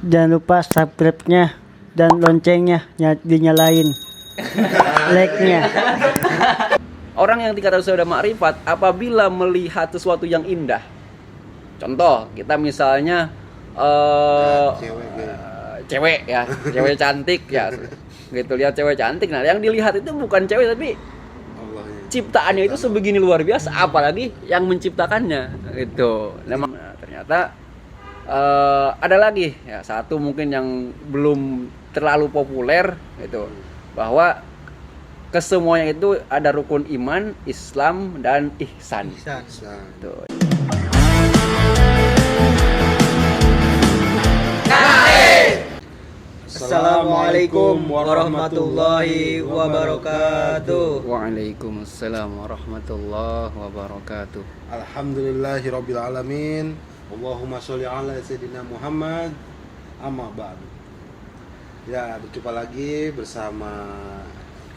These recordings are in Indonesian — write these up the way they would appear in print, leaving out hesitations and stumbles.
Jangan lupa subscribe-nya dan loncengnya dinyalain. Like-nya. Orang yang tingkatan sudah makrifat apabila melihat sesuatu yang indah. Contoh, kita misalnya cewek ya, cewek cantik ya. Gitu lihat cewek cantik. Nah, yang dilihat itu bukan cewek tapi ciptaannya itu sebegini luar biasa, apalagi yang menciptakannya gitu. Nah, ternyata ada lagi ya, satu mungkin yang belum terlalu populer gitu, bahwa kesemuanya itu ada rukun iman, Islam dan ihsan. Tuh. Assalamualaikum warahmatullahi wabarakatuh. Waalaikumsalam warahmatullahi wabarakatuh. Alhamdulillahirabbil alamin. Allahumma sholli ala sayyidina Muhammad. Amma ba'du. Ya, berjumpa lagi bersama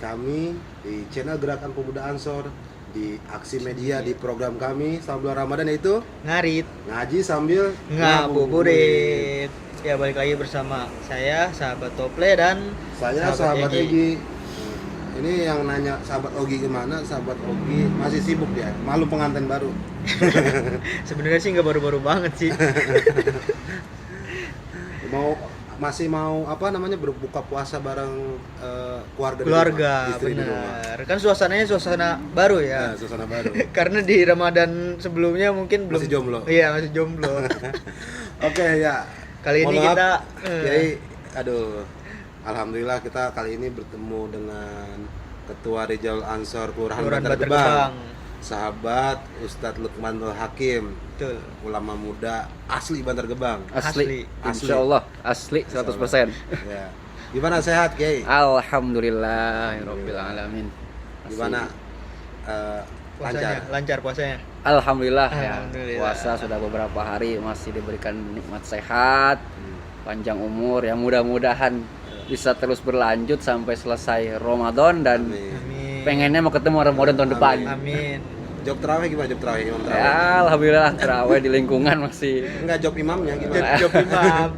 kami di channel Gerakan Pemuda Ansor, di aksi media di program kami selama bulan Ramadan, yaitu Ngarit ngaji sambil ngabuburit. Ya, balik lagi bersama saya sahabat Tople dan saya sahabat Ogi. Ini yang nanya sahabat Ogi gimana? Sahabat Ogi masih sibuk ya, malu pengantin baru. Sebenarnya sih nggak baru-baru banget sih. Masih mau apa namanya, berbuka puasa bareng Keluarga, istri di rumah. benar. Kan suasananya suasana baru ya. Nah, suasana baru. Karena di Ramadan sebelumnya mungkin belum Masih jomblo. Iya, masih jomblo. Oke ya. Kali ini Mohon kita maaf, Kiai, alhamdulillah kita kali ini bertemu dengan Ketua Rijal Ansor Kelurahan Bantar Gebang, sahabat Ustadz Lukmanul Hakim, betul, ulama muda asli Bantar Gebang. Asli. Asli. Insyaallah asli 100%. Ya. Gimana, sehat Kiai? Alhamdulillahirabbil alamin. Gimana lancar puasanya. Alhamdulillah ya. Alhamdulillah. Puasa sudah beberapa hari masih diberikan nikmat sehat, panjang umur, yang mudah-mudahan bisa terus berlanjut sampai selesai Ramadan dan Amin. pengennya mau ketemu Ramadan tahun depan. Amin. Job terawih gimana, job terawih? Imam terawih? Ya, alhamdulillah terawih di lingkungan masih Enggak, job imamnya gimana?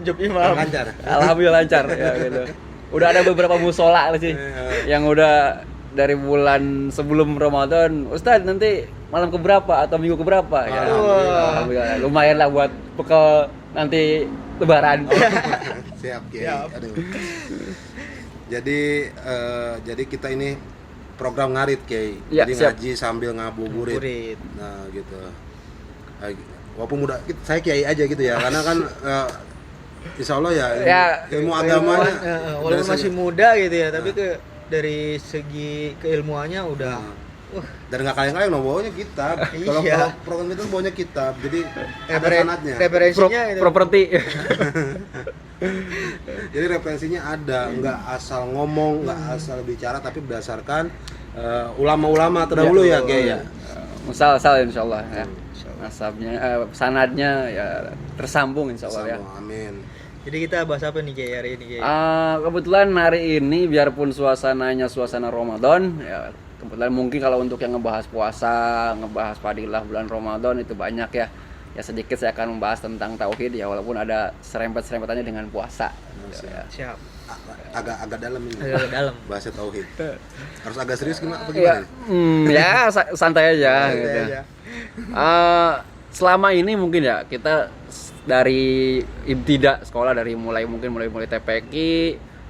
Job imam. Lancar. alhamdulillah lancar ya gitu. Udah ada beberapa musola sih yang udah dari bulan sebelum Ramadan, Ustadz nanti malam keberapa atau minggu keberapa ya. Alhamdulillah. Lumayan lah buat bekal nanti lebaran. Siap Kiai. Aduh. Jadi kita ini program ngarit Kiai. Ya, Jadi siap. ngaji sambil ngabuburit. Ngabuburit. Nah, gitu. Walaupun muda saya Kiai aja gitu ya, karena kan insya Allah ya, ilmu agamanya walaupun masih muda gitu ya, tapi dari segi keilmuannya udah dan nggak kaleng-kaleng bawanya kitab. Kalau Iya. program itu bawanya kitab, jadi ada sanadnya. referensinya itu. Properti. Jadi referensinya ada, nggak asal ngomong, nggak asal bicara, tapi berdasarkan ulama-ulama terdahulu ya Kiai ya. Musal insyaallah ya. Nasabnya sanadnya ya tersambung insyaallah ya. Amin. Jadi kita bahas apa nih Kiai hari ini Kiai? Kebetulan hari ini biarpun suasananya suasana Ramadan ya, kebetulan mungkin kalau untuk yang ngebahas puasa, ngebahas fadilah bulan Ramadan itu banyak ya. Ya sedikit saya akan membahas tentang tauhid ya, walaupun ada serempet-serempetannya dengan puasa. Gitu, ya. Siap. Agak dalam ini. Agak dalam. Bahasa tauhid. Harus agak serius gimana? Apa Ya, gimana? ya santai aja. Santai Gitu. aja. Selama ini mungkin ya kita dari ibtidak sekolah, dari mulai TPQ,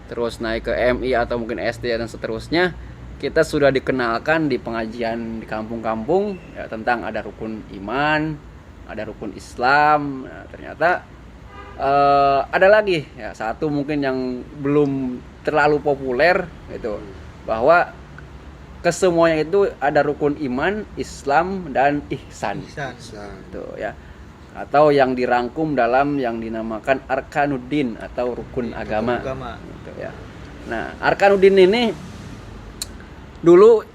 terus naik ke MI atau mungkin SD dan seterusnya, kita sudah dikenalkan di pengajian di kampung-kampung ya, tentang ada rukun iman, ada rukun Islam. Nah, ternyata ada lagi ya, satu mungkin yang belum terlalu populer gitu, bahwa kesemuanya itu ada rukun iman, Islam dan ihsan. Gitu ya. Atau yang dirangkum dalam yang dinamakan Arkanuddin atau rukun agama. Gitu ya. Nah, Arkanuddin ini dulu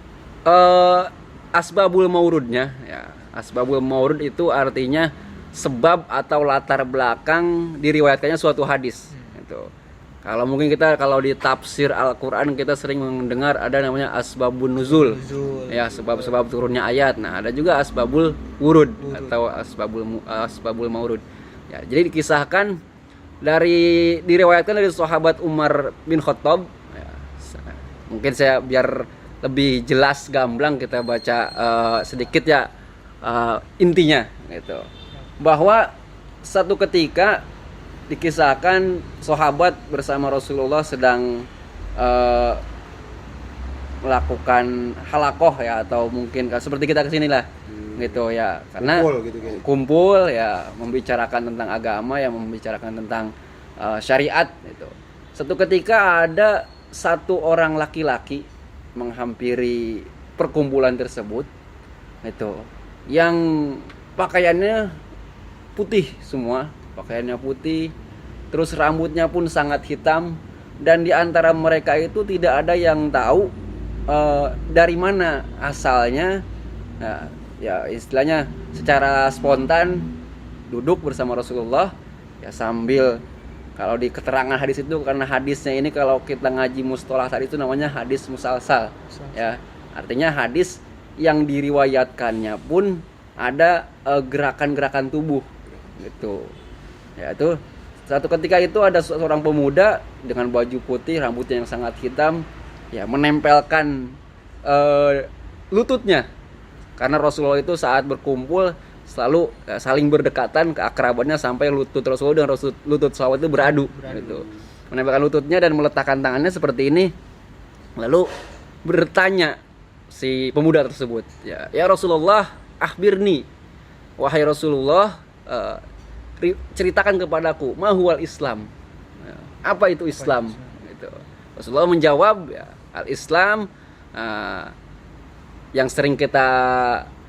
asbabul maurudnya ya. Asbabul maurud itu artinya sebab atau latar belakang diriwayatkannya suatu hadis gitu. Kalau mungkin kita kalau di tafsir Al-Qur'an kita sering mendengar ada namanya asbabun nuzul. Ya, sebab-sebab turunnya ayat. Nah, ada juga asbabul wurud atau asbabul maurud. Ya, jadi dikisahkan Diriwayatkan dari sahabat Umar bin Khattab ya, mungkin saya biar lebih jelas gamblang kita baca sedikit ya intinya gitu, bahwa satu ketika dikisahkan sahabat bersama Rasulullah sedang melakukan halakoh ya, atau mungkin seperti kita kesini lah gitu ya, karena Kumpul gitu kayaknya. kumpul ya, membicarakan tentang agama ya, membicarakan tentang syariat gitu. Satu ketika ada satu orang laki-laki menghampiri perkumpulan tersebut itu, yang pakaiannya putih semua, pakaiannya putih, terus rambutnya pun sangat hitam, dan di antara mereka itu tidak ada yang tahu dari mana asalnya. Nah, ya istilahnya secara spontan duduk bersama Rasulullah ya, sambil, kalau di keterangan hadis itu, karena hadisnya ini kalau kita ngaji mustalah tadi itu namanya hadis musalsal ya, artinya hadis yang diriwayatkannya pun ada gerakan-gerakan tubuh gitu ya. Itu satu ketika itu ada seorang pemuda dengan baju putih, rambutnya yang sangat hitam ya, menempelkan lututnya, karena Rasulullah itu saat berkumpul selalu saling berdekatan, keakrabannya sampai lutut Rasulullah dan lutut sahabat itu beradu gitu. Menempelkan lututnya dan meletakkan tangannya seperti ini, lalu bertanya si pemuda tersebut ya Rasulullah, akhbirni, wahai Rasulullah, ceritakan kepadaku, mahwal Islam, apa itu Islam gitu. Rasulullah menjawab ya, al-Islam yang sering kita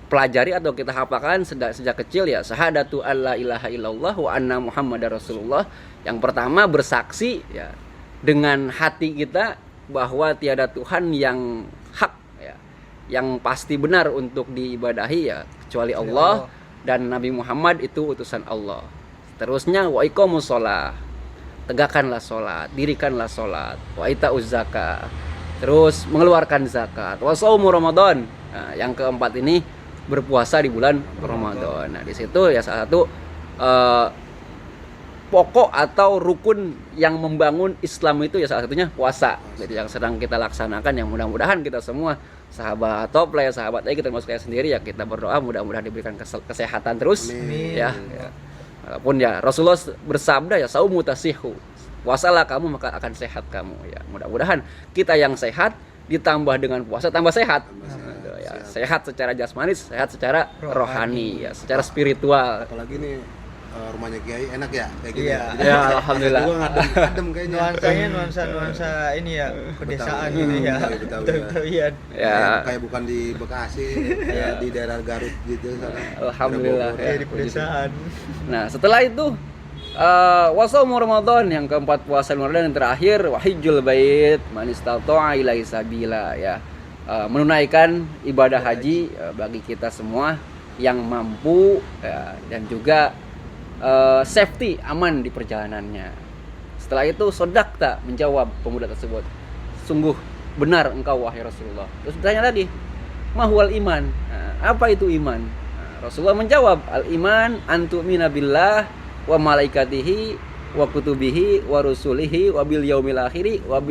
pelajari atau kita hafalkan sejak kecil ya, syahadatu alla ilaha illallah wa anna muhammadar rasulullah. Yang pertama bersaksi ya dengan hati kita bahwa tiada Tuhan yang hak ya, yang pasti benar untuk diibadahi ya kecuali Allah, dan Nabi Muhammad itu utusan Allah. Terusnya wa iqamus shalah, tegakkanlah salat, dirikanlah salat, wa itauz zakah, terus mengeluarkan zakat, wa shaumu Ramadan. Nah, yang keempat ini berpuasa di bulan Ramadan. Nah, di situ ya salah satu pokok atau rukun yang membangun Islam itu ya salah satunya puasa. Jadi yang sedang kita laksanakan, yang mudah-mudahan kita semua sahabat Toplay, sahabat kita termasuk saya sendiri ya, kita berdoa mudah-mudahan diberikan kesehatan terus. Amin. Ya. Walaupun ya Rasulullah bersabda ya saumu tasihu, puasalah kamu maka akan sehat kamu ya. Mudah-mudahan kita yang sehat ditambah dengan puasa tambah sehat. Ya, sehat secara jasmani, sehat secara rohani ya, secara spiritual. Apalagi nih rumahnya Kiai enak ya kayak gini. Iya. Ya, alhamdulillah. Gua ngadem kayaknya. Nuansanya nuansa ini ya, pedesaan Betawi. gitu ya. Betawi, Betawi, iya. Ya, Kayak bukan di Bekasi, kayak di daerah Garut gitu sana. alhamdulillah. Daerah Bogor. Kayak di pedesaan. Nah, setelah itu wasaumu Ramadan, yang keempat puasa Ramadan, yang terakhir wahijul bait man istata'a ilaihi sabila ya. Menunaikan ibadah haji bagi kita semua yang mampu ya, dan juga safety, aman di perjalanannya. Setelah itu sodakta, menjawab pemuda tersebut, sungguh benar engkau wahai Rasulullah. Terus bertanya lagi, mahwal iman, apa itu iman? Rasulullah menjawab, al iman antu'mina billah wa malaikatihi wa kutubihi wa rusulihi wa bil yaumil akhiri wa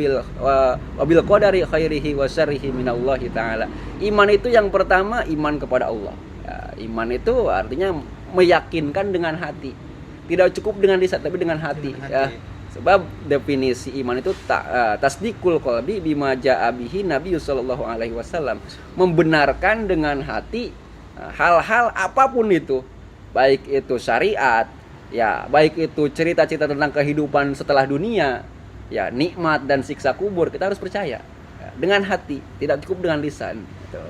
bil qadari khairihi wa syarrihi minallahi taala. Iman itu yang pertama iman kepada Allah. Ya, iman itu artinya meyakinkan dengan hati. Tidak cukup dengan lisan tapi dengan hati, ya. Sebab definisi iman itu tasdikul qalbi bima jaa bihi Nabi sallallahu alaihi wasallam. Membenarkan dengan hati hal-hal apapun itu, baik itu syariat, ya, baik itu cerita-cerita tentang kehidupan setelah dunia, ya, nikmat dan siksa kubur, kita harus percaya ya, dengan hati, tidak cukup dengan lisan gitu.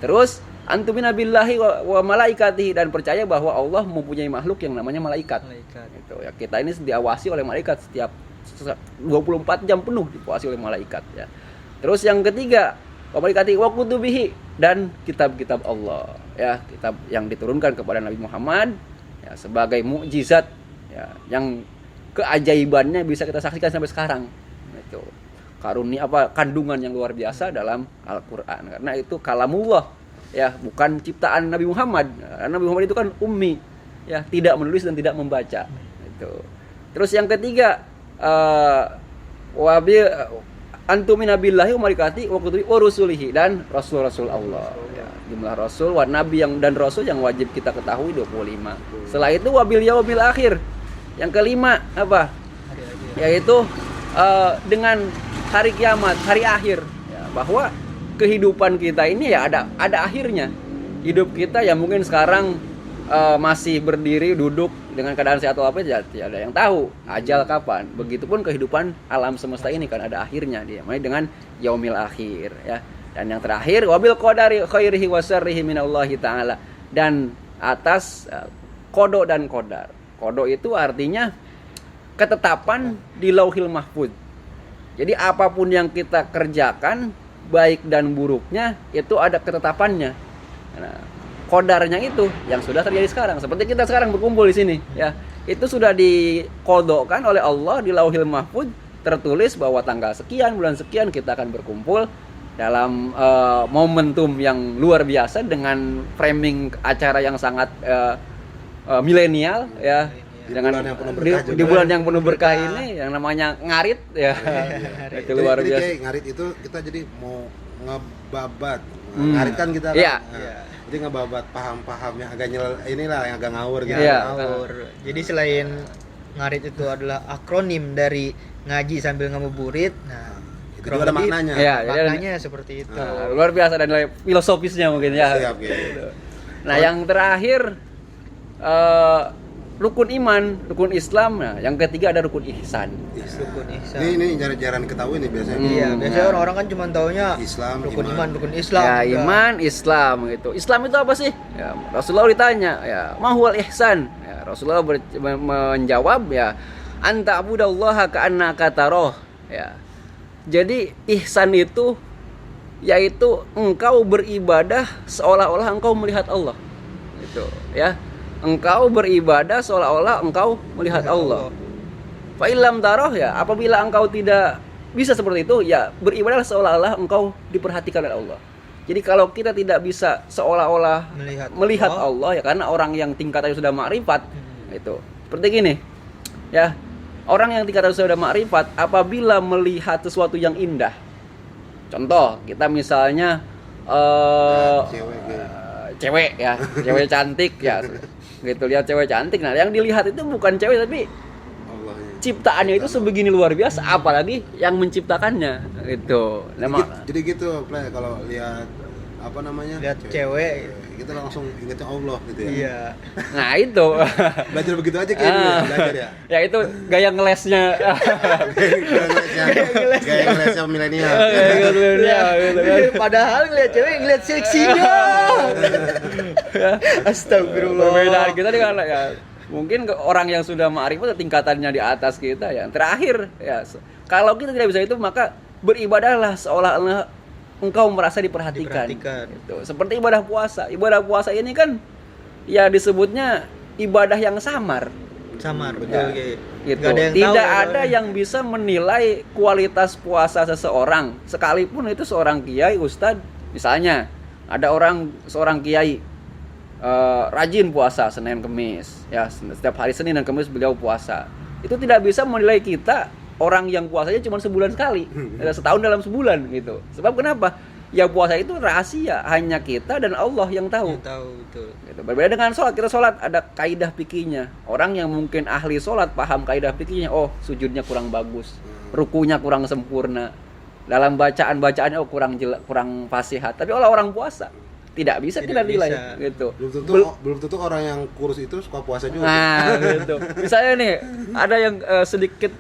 Terus antumina billahi wa malaikatihi, dan percaya bahwa Allah mempunyai makhluk yang namanya malaikat. Gitu ya. Kita ini diawasi oleh malaikat setiap 24 jam penuh diawasi oleh malaikat ya. Terus yang ketiga, wa malaikatihi wa kutubihi, dan kitab-kitab Allah ya, kitab yang diturunkan kepada Nabi Muhammad ya, sebagai mukjizat ya, yang keajaibannya bisa kita saksikan sampai sekarang. Itu karunia kandungan yang luar biasa dalam Al-Qur'an, karena itu kalamullah ya, bukan ciptaan Nabi Muhammad. Nabi Muhammad itu kan ummi ya, tidak menulis dan tidak membaca. Itu. Terus yang ketiga, wabil antumina billahi wa malaikati wa kutubi wa rusulihi, dan rasul-rasul Allah. Ya, jumlah rasul wa nabi yang dan rasul yang wajib kita ketahui 25. Setelah itu wabil yaumil akhir. Yang kelima apa? Yaitu dengan hari kiamat, hari akhir. Ya, bahwa kehidupan kita ini ya ada akhirnya. Hidup kita ya mungkin sekarang masih berdiri duduk dengan keadaan sehat atau apa ya tidak ada yang tahu ajal kapan. Begitupun kehidupan alam semesta ini kan ada akhirnya dia. Mulai dengan yaumil akhir ya. Dan yang terakhir wabil qadari khairihi wa syarrihi minallahi taala, dan atas qada dan qadar. Qada itu artinya ketetapan di Lauhil Mahfuz. Jadi apapun yang kita kerjakan baik dan buruknya itu ada ketetapannya. Nah, kodarnya itu yang sudah terjadi sekarang. Seperti kita sekarang berkumpul di sini, ya. Itu sudah dikodokkan oleh Allah di Lauhil Mahfuz, tertulis bahwa tanggal sekian, bulan sekian kita akan berkumpul dalam momentum yang luar biasa dengan framing acara yang sangat milenial, ya. Dengan di bulan yang penuh berkah ini yang namanya ngarit, ya. Itu luar biasa. Jadi ngarit itu kita jadi mau ngebabat. Ngarit kan kita kan. Iya. Jadi ngebabat paham-paham yang agak inilah yang agak ngawur gitu. Iya. Ngawur. Jadi selain ngarit itu adalah akronim dari ngaji sambil ngabuburit. Nah, itu juga ada maknanya. Iya, maknanya seperti itu. Luar biasa dan nilai filosofisnya mungkin ya. Siap, gitu. Nah, yang terakhir rukun iman, rukun Islam. Nah, yang ketiga ada rukun ihsan. Rukun ihsan. Ini jarang ketahui nih biasanya. Iya, biasanya orang-orang kan cuma taunya Islam, rukun iman. iman, rukun Islam. Ya, Enggak. iman, Islam gitu. Islam itu apa sih? Ya, Rasulullah ditanya, ya, mahwal ihsan. Ya, Rasulullah menjawab, ya, anta abudallaha ka'annaka taroh. Ya. Jadi ihsan itu yaitu engkau beribadah seolah-olah engkau melihat Allah. Itu, ya. Engkau beribadah seolah-olah engkau melihat Allah. Fa illam taroh, ya, apabila engkau tidak bisa seperti itu, ya beribadah seolah-olah engkau diperhatikan oleh Allah. Jadi kalau kita tidak bisa seolah-olah melihat Allah, ya karena orang yang tingkatannya sudah makrifat, itu seperti gini, ya, orang yang tingkatannya sudah makrifat apabila melihat sesuatu yang indah, contoh kita misalnya cewek ya, cewek cantik ya, gitu, lihat cewek cantik, nah yang dilihat itu bukan cewek tapi ciptaannya itu sebegini luar biasa, apalagi yang menciptakannya gitu. Jadi gitu, Play, kalau lihat apa namanya? Lihat cewek kita langsung ingatnya Allah gitu ya. Iya. Nah, itu. Belajar begitu aja kayaknya belajar ya. Ya itu gaya ngelesnya. Gaya ngelesnya milenial. Gitu kan. Padahal ngeliat cewek ngeliat seksinya. Astagfirullah. Perbedaan kita dengan ya, mungkin orang yang sudah ma'rifat tingkatannya di atas kita ya. Terakhir ya, kalau kita tidak bisa itu maka beribadahlah seolah-olah engkau merasa diperhatikan. Gitu. Seperti ibadah puasa. Ibadah puasa ini kan ya disebutnya ibadah yang samar. Samar, betul Ya, gitu. gitu. Tidak ada yang bisa menilai kualitas puasa seseorang, sekalipun itu seorang kiai, ustadz. Misalnya ada seorang kiai rajin puasa Senin Kemis, ya setiap hari Senin dan Kemis beliau puasa. Itu tidak bisa menilai kita orang yang puasanya cuma sebulan sekali, setahun dalam sebulan gitu. Sebab kenapa? Ya puasa itu rahasia, hanya kita dan Allah yang tahu. Yang tahu, betul. Gitu. Berbeda dengan sholat, kita sholat ada kaidah fikihnya. Orang yang mungkin ahli sholat paham kaidah fikihnya. Oh, sujudnya kurang bagus, rukunya kurang sempurna, dalam bacaannya oh kurang fasihat. Tapi kalau orang puasa tidak bisa kita nilai gitu. Belum tentu orang yang kurus itu suka puasa juga. Nah, gitu. Misalnya nih ada yang sedikit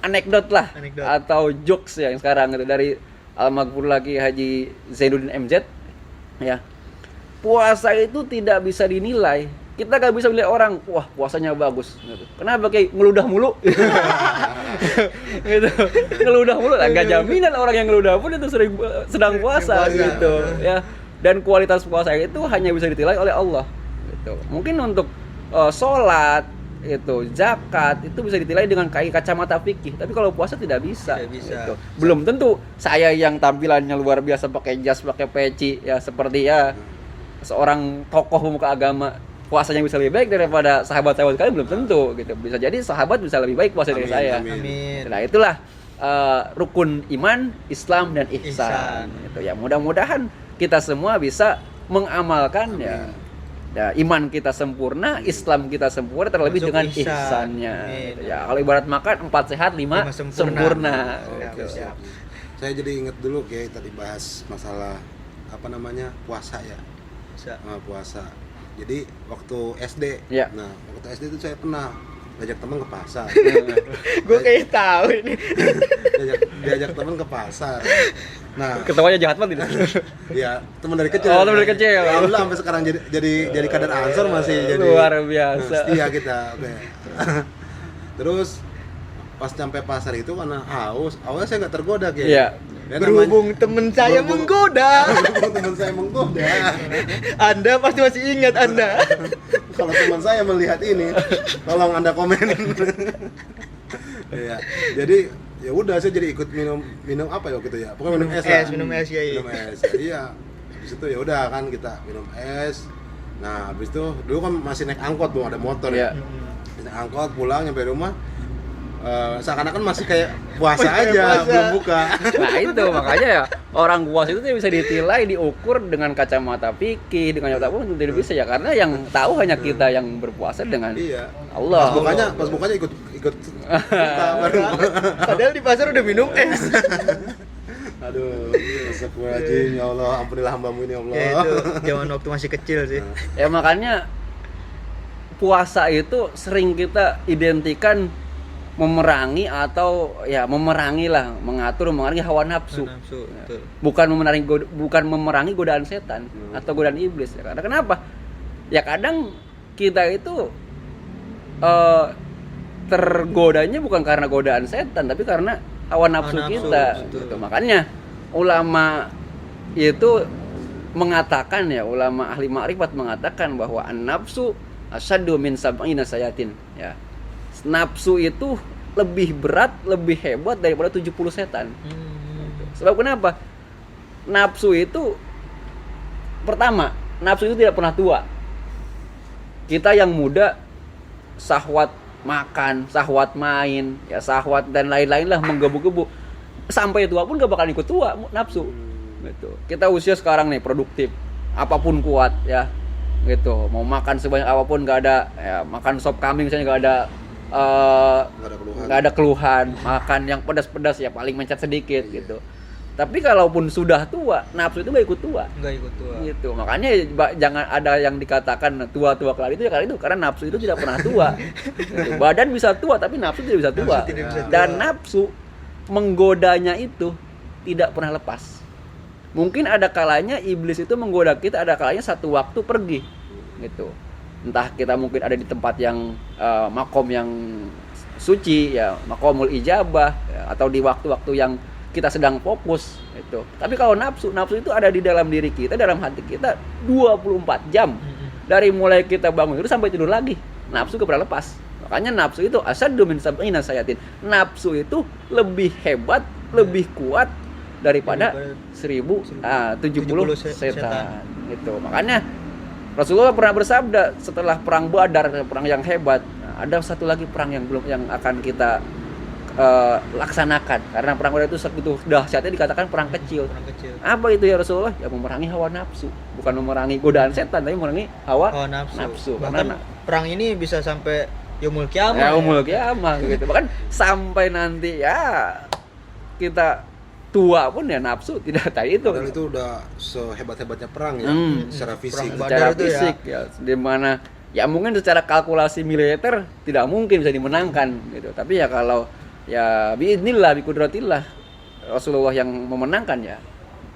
anekdot atau jokes ya yang sekarang gitu dari almarhum lagi Haji Zainuddin MZ ya. Puasa itu tidak bisa dinilai. Kita gak bisa melihat orang, wah puasanya bagus gitu. Kenapa kayak ngeludah mulu? Gitu. Ngeludah mulu, enggak jaminan orang yang ngeludah pun itu sedang puasa gitu ya. Dan kualitas puasa itu hanya bisa ditilai oleh Allah gitu. Mungkin untuk sholat itu zakat itu bisa ditilai dengan kacamata fikih, tapi kalau puasa tidak bisa. Gitu. Belum tentu saya yang tampilannya luar biasa pakai jas, pakai peci ya seperti ya seorang tokoh pemuka agama puasanya bisa lebih baik daripada sahabat-sahabat kalian belum tentu gitu. Bisa jadi sahabat bisa lebih baik puasa dari Amin, saya. Amin. Nah, itulah rukun iman, Islam dan ihsan. Ihsan. Gitu ya. Mudah-mudahan kita semua bisa mengamalkan ya. Ya, iman kita sempurna, Islam kita sempurna, terlebih Masuk dengan ihsan. ihsannya. Amin. Gitu ya. Kalau ibarat makan 4 sehat, 5 Lima sempurna. sempurna. Oke, Gitu. siap. Saya jadi inget dulu kayak tadi bahas masalah apa namanya puasa ya. Bisa. Puasa. Jadi waktu SD, Ya. nah waktu SD itu saya pernah diajak teman ke pasar. Gue kayak tahu ini. diajak teman ke pasar. Nah, Ketawanya jahat banget ini. ya teman dari kecil. Oh, teman dari kecil. Alhamdulillah sampai sekarang jadi kader Ansor masih jadi Luar biasa. setia kita. Oke. Terus pas sampai pasar itu karena haus, awalnya saya nggak tergoda kayak. Iya. Dan Berhubung temen saya berhubung- menggoda. berhubung teman saya menggoda. Anda pasti masih ingat Anda. Kalau teman saya melihat ini, tolong Anda komen. Iya. Jadi ya udah saya jadi ikut minum apa ya waktu itu ya? Pokoknya minum es lah. Minum es ya. Minum es. Iya. Habis itu ya udah kan kita minum es. Nah, habis itu dulu kan masih naik angkot, belum ada motor Iya. ya. Naik angkot pulang nyampe rumah seakan-akan masih kayak puasa aja, puasa. belum buka. Nah itu makanya ya orang puasa itu bisa ditilai, diukur dengan kacamata fikih, dengan kacamata pun tidak bisa ya, karena yang tahu hanya kita yang berpuasa dengan Iya. Allah. Pas bukanya ikut buka baru. Padahal di pasar udah minum es. Aduh, astagfirullahaladzim, ya Allah, ampunilah hambamu ini ya Allah. Ya itu zaman waktu masih kecil sih. Ya makanya puasa itu sering kita identikan memerangi atau ya memerangi lah, memerangi hawa nafsu. Nafsu, betul. Bukan memerangi godaan setan atau godaan iblis ya. Karena kenapa? Ya kadang kita itu tergodanya bukan karena godaan setan tapi karena hawa nafsu nafsu, kita betul. gitu. Makanya ulama itu mengatakan ya, ulama ahli ma'rifat mengatakan bahwa an-nafsu asyaddu min sab'ina sayatin ya. Nafsu itu lebih berat, lebih hebat daripada 70 setan. Sebab kenapa? Nafsu itu pertama, nafsu itu tidak pernah tua. Kita yang muda syahwat makan, syahwat main, ya syahwat dan lain-lain lah menggebu-gebu. Sampai tua pun gak bakal ikut tua nafsu. Gitu. Kita usia sekarang nih produktif, apapun kuat ya. Gitu. Mau makan sebanyak apapun gak ada ya, makan sop kambing misalnya gak ada nggak ada keluhan, makan yang pedas-pedas ya paling mencet sedikit gitu. Tapi kalaupun sudah tua, nafsu itu nggak ikut tua. Nggak ikut tua. Gitu. Makanya jangan ada yang dikatakan tua-tua kali itu ya kali itu karena nafsu itu tidak pernah tua. Gitu. Badan bisa tua tapi nafsu tidak bisa tua. Nafsu tidak bisa tua. Dan nafsu menggodanya itu tidak pernah lepas. Mungkin ada kalanya iblis itu menggoda kita, ada kalanya satu waktu pergi. Gitu. Entah kita mungkin ada di tempat yang makom yang suci ya, makomul ijabah ya, atau di waktu-waktu yang kita sedang fokus itu. Tapi kalau nafsu itu ada di dalam diri kita, dalam hati kita 24 jam. Dari mulai kita bangun itu sampai tidur lagi. Nafsu gak pernah lepas. Makanya nafsu itu asyaddu min sab'ina sayatin. Nafsu itu lebih hebat, lebih kuat daripada 1070 setan. Gitu. Makanya Rasulullah pernah bersabda setelah perang Badar, perang yang hebat, ada satu lagi perang yang akan kita laksanakan. Karena perang Badar itu segitu dahsyatnya dikatakan perang kecil. Apa itu ya Rasulullah? Ya memerangi hawa nafsu, bukan memerangi godaan setan, tapi memerangi hawa nafsu. Bahkan perang ini bisa sampai yaumul kiamah. Ya yaumul kiamah gitu. Bahkan sampai nanti ya kita tua pun ya nafsu tidak tadi itu. Padahal itu udah sehebat-hebatnya perang ya, secara fisik. Secara itu fisik ya, di mana ya mungkin secara kalkulasi militer tidak mungkin bisa dimenangkan gitu. Tapi ya kalau ya biidznillah, biqudratillah Rasulullah yang memenangkan ya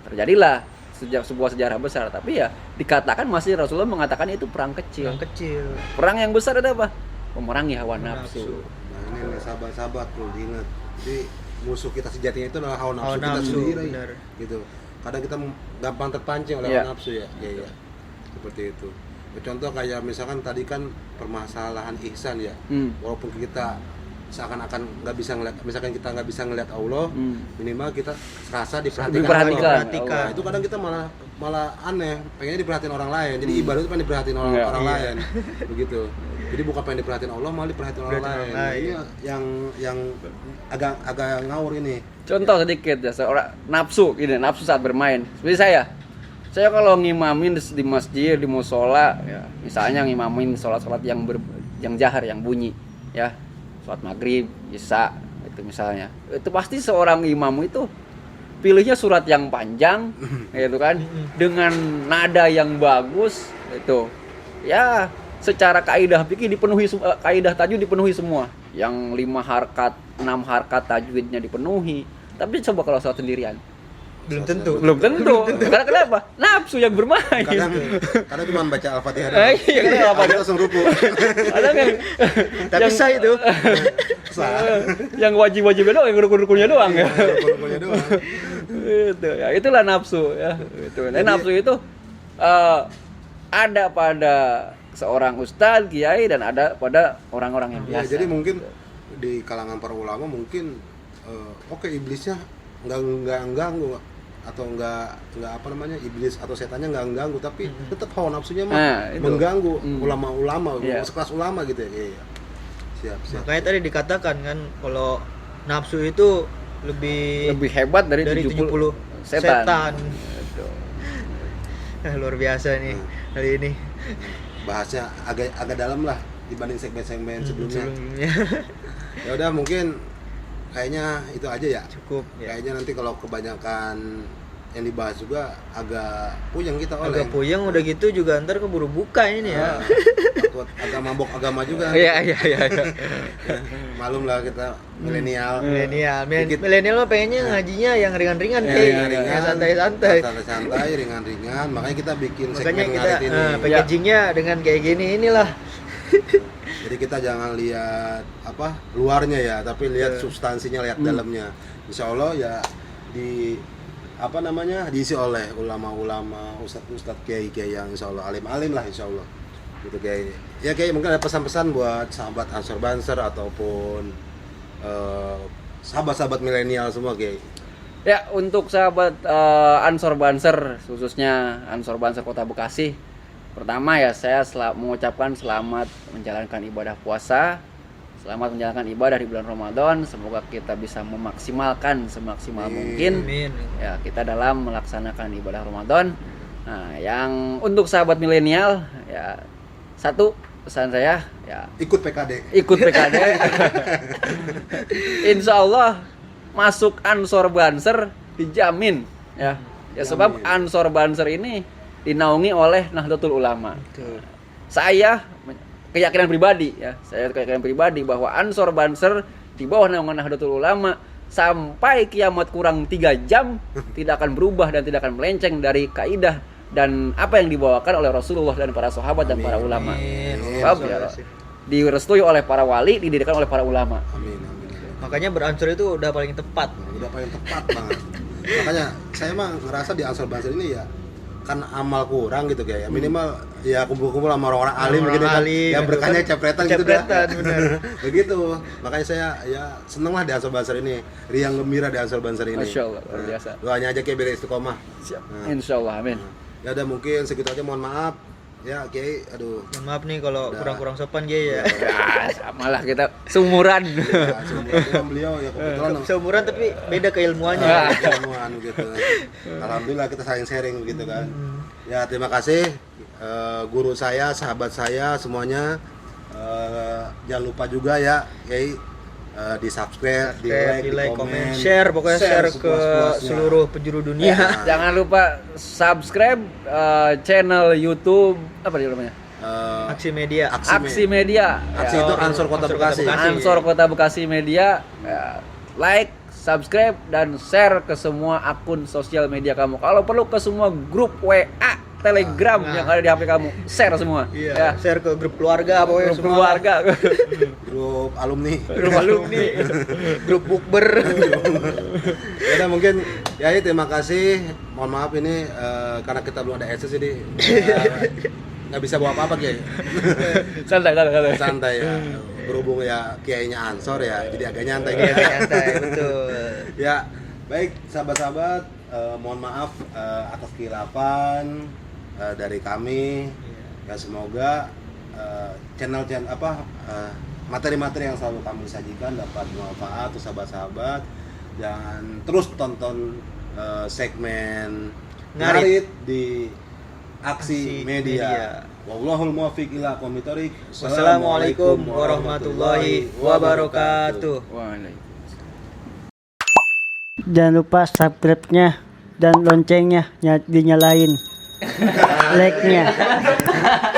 terjadilah sebuah sejarah besar. Tapi ya dikatakan masih Rasulullah mengatakan itu perang kecil. Perang kecil. Perang yang besar ada apa? Memerangi hawa nafsu. Nah ini nih sahabat-sahabat perlu diingat. Jadi musuh kita sejatinya itu adalah hawa nafsu, Hawa kita nafsu, sendiri. benar. Gitu. Kadang kita gampang terpancing oleh Iya. hawa nafsu ya. Iya. Seperti itu. Contoh kayak misalkan tadi kan permasalahan ihsan ya. Walaupun kita seakan-akan nggak bisa ngeliat, misalkan kita nggak bisa ngeliat Allah, minimal kita serasa Diperhatikan. diperhatikan. Diperhatikan. Nah, itu kadang kita malah aneh, pengennya diperhatiin orang lain. Jadi ibadah itu pengen diperhatiin orang Iya. lain, begitu. Jadi bukan pengen diperhatiin Allah, malah diperhatiin orang lain. Nah, ini yang agak ngawur ini. Contoh sedikit ya, seorang nafsu saat bermain. Seperti saya kalau ngimamin di masjid, di musola, ya, misalnya ngimamin sholat-sholat yang jahar, yang bunyi, ya, sholat maghrib, isya, itu misalnya, itu pasti seorang imam itu pilihnya surat yang panjang, gitu kan, dengan nada yang bagus, itu, ya, secara kaidah fikih dipenuhi, kaidah tajwid dipenuhi semua, yang 5 harkat, 6 harkat tajwidnya dipenuhi, tapi coba kalau sholat sendirian. Belum tentu. Karena kenapa? Nafsu yang bermain. Kadang cuma baca Al-Fatihah Iya, karena apa? langsung ruku. Ada yang Tapi sah itu. yang wajib-wajibnya doang, yang rukun-rukunnya doang ya. Ruku-rukunya doang. Itu ya, itulah nafsu ya. Itu. Dan nafsu itu ada pada seorang ustadz, kiai, dan ada pada orang-orang yang Ya, biasa. jadi mungkin di kalangan para ulama mungkin oke, iblisnya nggak ganggu, atau nggak apa namanya, iblis atau setannya nggak ganggu, tapi tetap hawa nafsunya mah itu. mengganggu ulama-ulama, Iya. sekelas ulama gitu ya. Iya. Siap. Makanya tadi dikatakan kan kalau nafsu itu lebih hebat dari 70 setan. Luar biasa nih kali ini. Bahasnya agak dalam lah dibanding segmen-segmen sebelumnya. Sebelumnya. Ya udah, mungkin kayaknya itu aja ya. Cukup ya. Kayaknya nanti kalau kebanyakan yang dibahas juga agak puyeng kita oleh. Agak puyeng udah gitu juga ntar keburu buka ini ya. Takut agak mabok agama juga. Iya. Malum lah kita milenial. Milenial mah pengennya ngajinya yang ringan-ringan Ringan-ringan, santai-santai. santai, ringan-ringan. Makanya kita bikin Makanya segmen kita ngarit ini. packagingnya dengan kayak gini inilah. Jadi kita jangan lihat apa luarnya ya, tapi lihat substansinya, lihat dalamnya. Insya Allah ya diisi oleh ulama-ulama, ustadz-ustadz, kiai-kiai yang insya Allah alim-alim lah insya Allah. Gitu kiai. Ya kiai, mungkin ada pesan-pesan buat sahabat Ansor Banser ataupun sahabat-sahabat milenial semua kiai. Ya, untuk sahabat Ansor Banser, khususnya Ansor Banser Kota Bekasi, pertama ya saya mengucapkan selamat menjalankan ibadah puasa, selamat menjalankan ibadah di bulan Ramadan. Semoga kita bisa memaksimalkan semaksimal mungkin ya kita dalam melaksanakan ibadah Ramadan. Nah, yang untuk sahabat milenial ya, satu pesan saya ya, Ikut PKD. Insya Allah masuk Ansor Banser dijamin ya. Ya sebab Ansor Banser ini dinaungi oleh Nahdlatul Ulama. Saya keyakinan pribadi bahwa Ansor Banser di bawah naungan Nahdlatul Ulama sampai kiamat kurang 3 jam tidak akan berubah dan tidak akan melenceng dari kaidah dan apa yang dibawakan oleh Rasulullah dan para sahabat dan para ulama. Sebab ya, direstui oleh para wali, didirikan oleh para ulama. Amin. Makanya beransur itu udah paling tepat. Udah paling tepat banget. Makanya saya mah ngerasa di Ansor Banser ini ya kan amal kurang gitu kayak minimal ya kumpul-kumpul sama orang-orang alim gitu kan, yang berkahnya cepretan gitu dah. Bener. Begitu. Makanya saya ya seneng lah di Ansor Banser ini, riang gembira di Ansor Banser ini. Masya Allah, luar biasa. Doanya aja kayak biar istiqomah. Siap. Insya Allah, amin. Ya udah, mungkin segitu aja, mohon maaf ya Kiai. Aduh, Mohon maaf nih kalau kurang-kurang sopan ya. Ya, samalah kita seumuran. ya, semoga beliau ya kebetulan Seumuran tapi beda keilmuannya. ilmuwan gitu. Alhamdulillah kita saling sharing gitu kan. Ya, terima kasih guru saya, sahabat saya semuanya. Jangan lupa juga ya Kiai di subscribe, di like, komen, share, pokoknya share ke seluruh penjuru dunia. Jangan lupa subscribe channel YouTube apa dia namanya? Aksi Media. Aksi Media. Aksi itu Ansor Kota Bekasi. Ansor Kota Bekasi Media. Ya, like, subscribe dan share ke semua akun sosial media kamu. Kalau perlu ke semua grup WA, Telegram yang ada di HP kamu, share semua. Iya. Ya. Share ke grup keluarga pokoknya Grup semua. keluarga, Grup alumni. grup alumni. Grup bukber. Ya udah, mungkin ya terima kasih. Mohon maaf ini karena kita belum ada akses jadi nggak bisa bawa apa-apa Kiai. Santai. Santai ya. berhubung ya kiainya Ansor ya, jadi agak nyantai. Iya, santai, betul. Ya, baik sahabat-sahabat, mohon maaf atas kehilapan dari kami. Ya semoga channel-channel materi-materi yang selalu kami sajikan dapat bermanfaat untuk sahabat-sahabat. Dan terus tonton segmen Ngarit di Aksi Media. Wallahul muwaffiq ila aqwamit thoriq. Wassalamualaikum warahmatullahi wabarakatuh. Jangan lupa subscribe-nya dan loncengnya dinyalain. Like-nya.